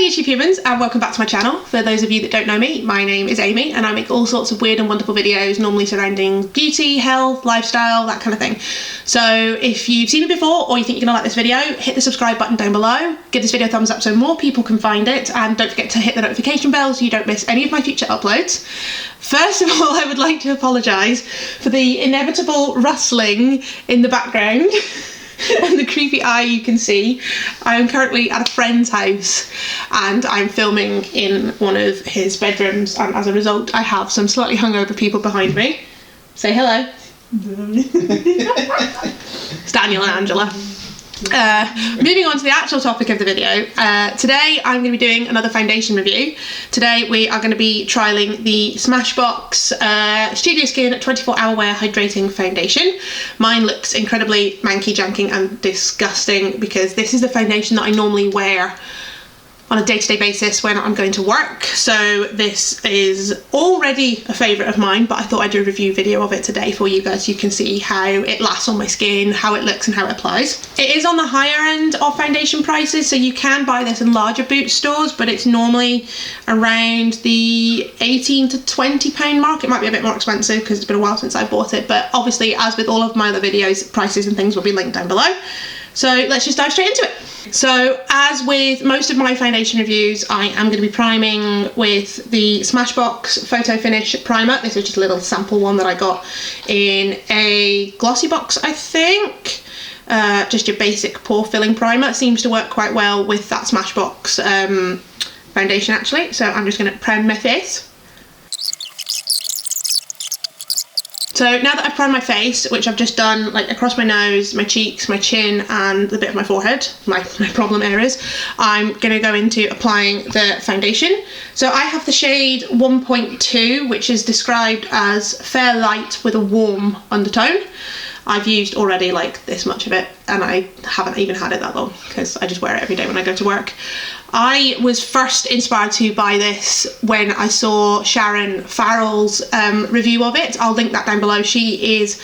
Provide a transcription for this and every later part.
YouTube humans, and welcome back to my channel. For those of you that don't know me, my name is Amy and I make all sorts of weird and wonderful videos, normally surrounding beauty, health, lifestyle, that kind of thing. So if you've seen me before or you think you're gonna like this video, hit the subscribe button down below, give this video a thumbs up so more people can find it, and don't forget to hit the notification bell so you don't miss any of my future uploads. First of all, I would like to apologise for the inevitable rustling in the background. And the creepy eye you can see. I am currently at a friend's house and I'm filming in one of his bedrooms, and as a result I have some slightly hungover people behind me. Say hello. It's Daniel and Angela. Moving on to the actual topic of the video, today I'm going to be doing another foundation review. Today we are going to be trialling the Smashbox Studio Skin 24-hour wear hydrating foundation. Mine looks incredibly manky, janky and disgusting because this is the foundation that I normally wear on a day-to-day basis when I'm going to work, so this is already a favourite of mine, but I thought I'd do a review video of it today for you guys so you can see how it lasts on my skin, how it looks and how it applies. It is on the higher end of foundation prices, so you can buy this in larger boot stores, but it's normally around the £18 to £20 mark. It might be a bit more expensive because it's been a while since I bought it, but obviously, as with all of my other videos, prices and things will be linked down below. So let's just dive straight into it. So as with most of my foundation reviews, I am going to be priming with the Smashbox Photo Finish Primer. This is just a little sample one that I got in a glossy box, I think. Just your basic pore filling primer. It seems to work quite well with that Smashbox foundation actually. So I'm just going to prime my face. So now that I've primed my face, which I've just done like across my nose, my cheeks, my chin and the bit of my forehead, my problem areas, I'm going to go into applying the foundation. So I have the shade 1.2, which is described as fair light with a warm undertone. I've used already like this much of it and I haven't even had it that long because I just wear it every day when I go to work. I was first inspired to buy this when I saw Sharon Farrell's review of it. I'll link that down below. She is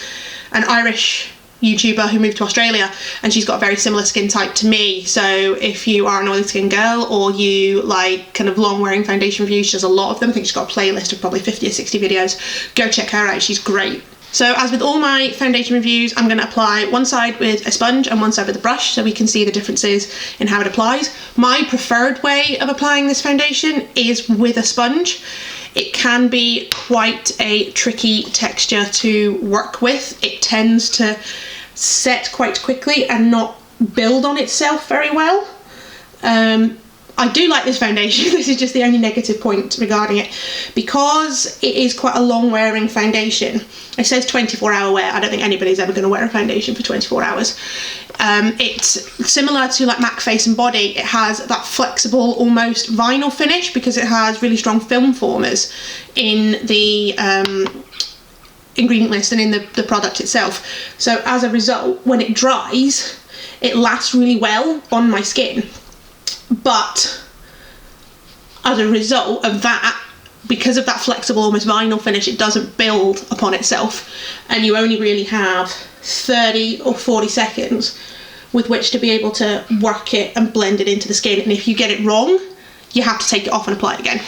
an Irish YouTuber who moved to Australia and she's got a very similar skin type to me. So if you are an oily skin girl or you like kind of long wearing foundation reviews, she does a lot of them. I think she's got a playlist of probably 50 or 60 videos. Go check her out, she's great. So as with all my foundation reviews, I'm going to apply one side with a sponge and one side with a brush so we can see the differences in how it applies. My preferred way of applying this foundation is with a sponge. It can be quite a tricky texture to work with. It tends to set quite quickly and not build on itself very well. I do like this foundation. This is just the only negative point regarding it. Because it is quite a long wearing foundation, it says 24-hour wear. I don't think anybody's ever going to wear a foundation for 24 hours. It's similar to like MAC Face and Body. It has that flexible, almost vinyl finish because it has really strong film formers in the ingredient list and in the product itself. So as a result, when it dries, it lasts really well on my skin. But as a result of that, because of that flexible, almost vinyl finish, it doesn't build upon itself and you only really have 30 or 40 seconds with which to be able to work it and blend it into the skin, and if you get it wrong you have to take it off and apply it again.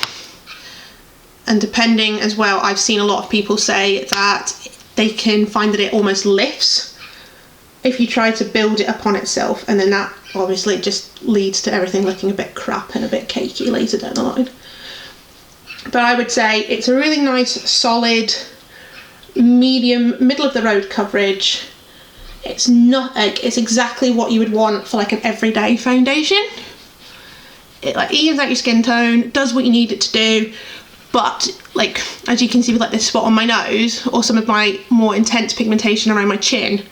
And depending as well, I've seen a lot of people say that they can find that it almost lifts if you try to build it upon itself, and then that obviously just leads to everything looking a bit crap and a bit cakey later down the line. But I would say it's a really nice, solid, medium, middle of the road coverage. It's not like, it's exactly what you would want for like an everyday foundation. It like evens out your skin tone, does what you need it to do, but like as you can see with like this spot on my nose or some of my more intense pigmentation around my chin,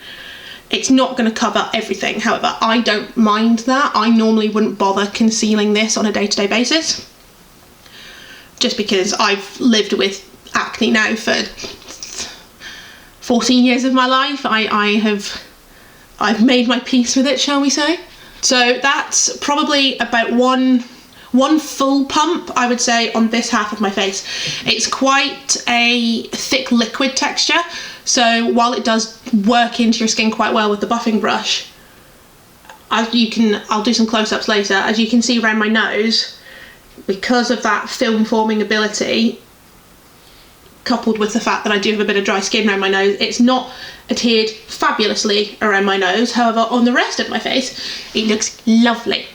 it's not going to cover everything. However, I don't mind that. I normally wouldn't bother concealing this on a day-to-day basis just because I've lived with acne now for 14 years of my life. I've made my peace with it, shall we say. So that's probably about one full pump, I would say, on this half of my face. It's quite a thick liquid texture, so while it does work into your skin quite well with the buffing brush, as you can, I'll do some close-ups later, as you can see around my nose, because of that film forming ability, coupled with the fact that I do have a bit of dry skin around my nose, it's not adhered fabulously around my nose. However, on the rest of my face, it looks lovely.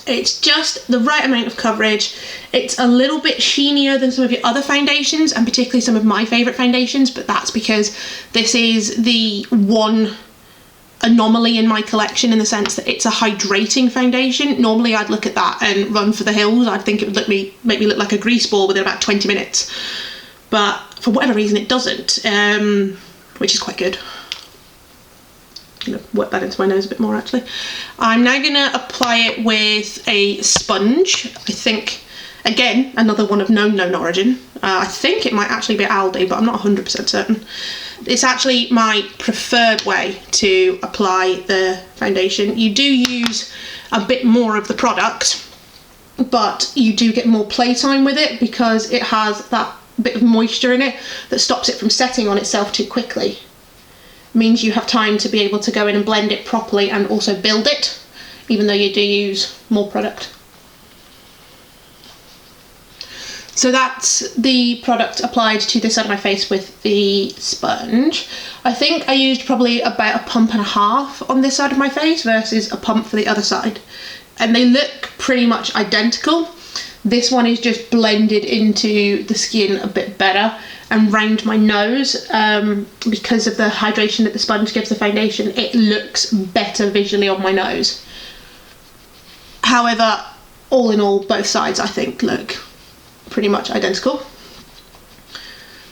It's just the right amount of coverage. It's a little bit sheenier than some of your other foundations, and particularly some of my favourite foundations, but that's because this is the one anomaly in my collection, in the sense that it's a hydrating foundation. Normally I'd look at that and run for the hills. I'd think it would make me look like a grease ball within about 20 minutes. But for whatever reason it doesn't, which is quite good. I'm going to work that into my nose a bit more actually. I'm now going to apply it with a sponge. I think, again, another one of known origin. I think it might actually be Aldi, but I'm not 100% certain. It's actually my preferred way to apply the foundation. You do use a bit more of the product, but you do get more playtime with it because it has that bit of moisture in it that stops it from setting on itself too quickly. Means you have time to be able to go in and blend it properly and also build it, even though you do use more product. So that's the product applied to this side of my face with the sponge. I think I used probably about a pump and a half on this side of my face versus a pump for the other side. And they look pretty much identical. This one is just blended into the skin a bit better, and round my nose, because of the hydration that the sponge gives the foundation, it looks better visually on my nose. However, all in all, both sides I think look pretty much identical.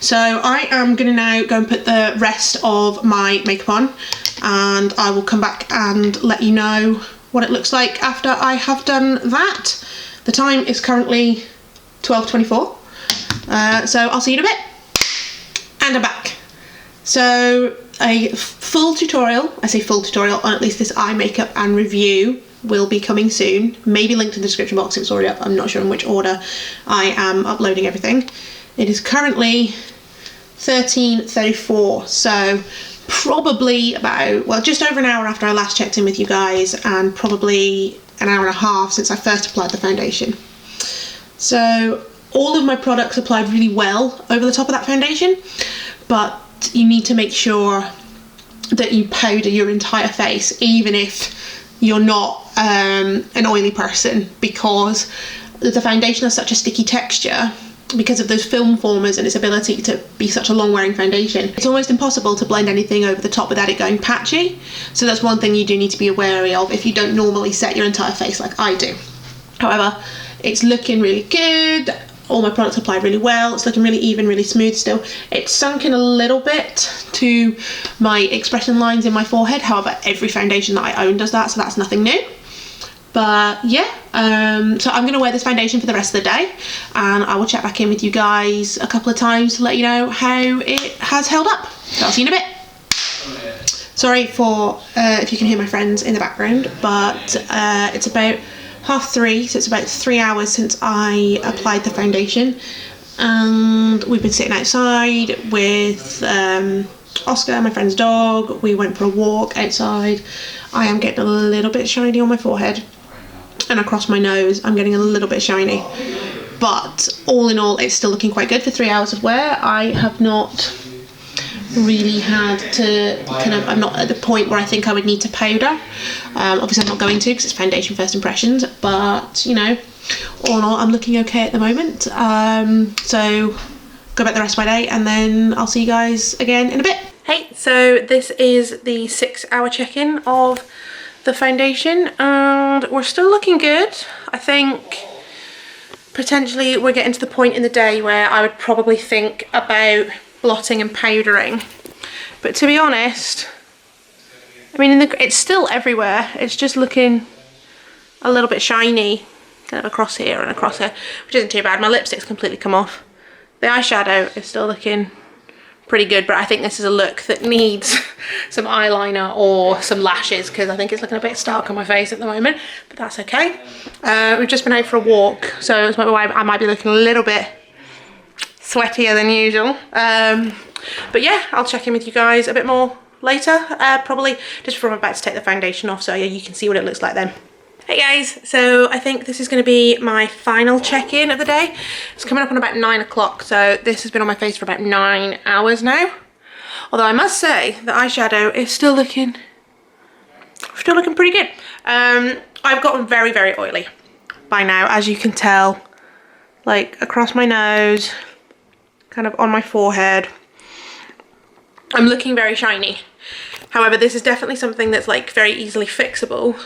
So I am going to now go and put the rest of my makeup on, and I will come back and let you know what it looks like after I have done that. The time is currently 12:24, so I'll see you in a bit. And I'm back. So a full tutorial, I say full tutorial, on at least this eye makeup and review will be coming soon. Maybe linked in the description box if it's already up. I'm not sure in which order I am uploading everything. It is currently 13:34, so probably about, well, just over an hour after I last checked in with you guys, and probably an hour and a half since I first applied the foundation. So all of my products applied really well over the top of that foundation, but you need to make sure that you powder your entire face, even if you're not an oily person, because the foundation has such a sticky texture because of those film formers and its ability to be such a long wearing foundation. It's almost impossible to blend anything over the top without it going patchy. So that's one thing you do need to be wary of if you don't normally set your entire face like I do. However, it's looking really good. All my products applied really well. It's looking really even, really smooth still. It's sunk in a little bit to my expression lines in my forehead. However, every foundation that I own does that, so that's nothing new. But yeah, so I'm going to wear this foundation for the rest of the day, and I will check back in with you guys a couple of times to let you know how it has held up. So I'll see you in a bit. Sorry for if you can hear my friends in the background, but it's about 3:30, so it's about 3 hours since I applied the foundation, and we've been sitting outside with Oscar, my friend's dog. We went for a walk outside. I am getting a little bit shiny on my forehead, and across my nose I'm getting a little bit shiny, but all in all it's still looking quite good for 3 hours of wear. I have not really had to I'm not at the point where I think I would need to powder. Obviously I'm not going to, because it's foundation first impressions, but you know, all in all I'm looking okay at the moment. So go about the rest of my day, and then I'll see you guys again in a bit. Hey, so this is the 6 hour check-in of the foundation, and we're still looking good. I think potentially we're getting to the point in the day where I would probably think about blotting and powdering, but to be honest, I mean, it's still everywhere. It's just looking a little bit shiny, kind of across here and across here, which isn't too bad. My lipstick's completely come off. The eyeshadow is still looking pretty good, but I think this is a look that needs some eyeliner or some lashes, because I think it's looking a bit stark on my face at the moment, but that's okay. We've just been out for a walk, so it's why I might be looking a little bit sweatier than usual. But yeah, I'll check in with you guys a bit more later, probably just before I'm about to take the foundation off, so yeah, you can see what it looks like then. Hey guys, so I think this is going to be my final check-in of the day. It's coming up on about 9 o'clock, so this has been on my face for about 9 hours now. Although I must say, the eyeshadow is still looking pretty good. I've gotten very, very oily by now, as you can tell, like across my nose, kind of on my forehead. I'm looking very shiny. However, this is definitely something that's like very easily fixable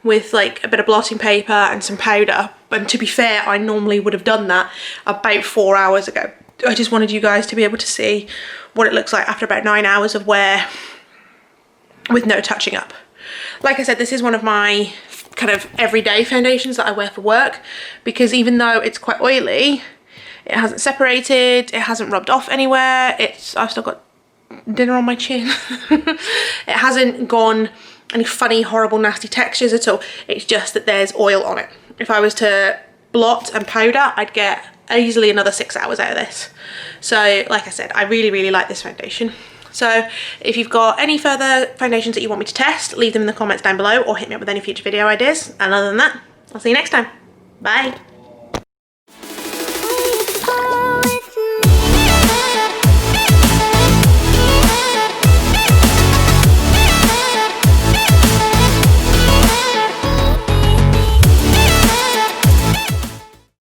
with like a bit of blotting paper and some powder. And to be fair, I normally would have done that about 4 hours ago. I just wanted you guys to be able to see what it looks like after about 9 hours of wear with no touching up. Like I said, this is one of my kind of everyday foundations that I wear for work, because even though it's quite oily, it hasn't separated, it hasn't rubbed off anywhere, I've still got dinner on my chin. It hasn't gone any funny, horrible, nasty textures at all. It's just that there's oil on it. If I was to blot and powder, I'd get easily another 6 hours out of this. So like I said, I really, really like this foundation. So if you've got any further foundations that you want me to test, leave them in the comments down below or hit me up with any future video ideas. And other than that, I'll see you next time. Bye.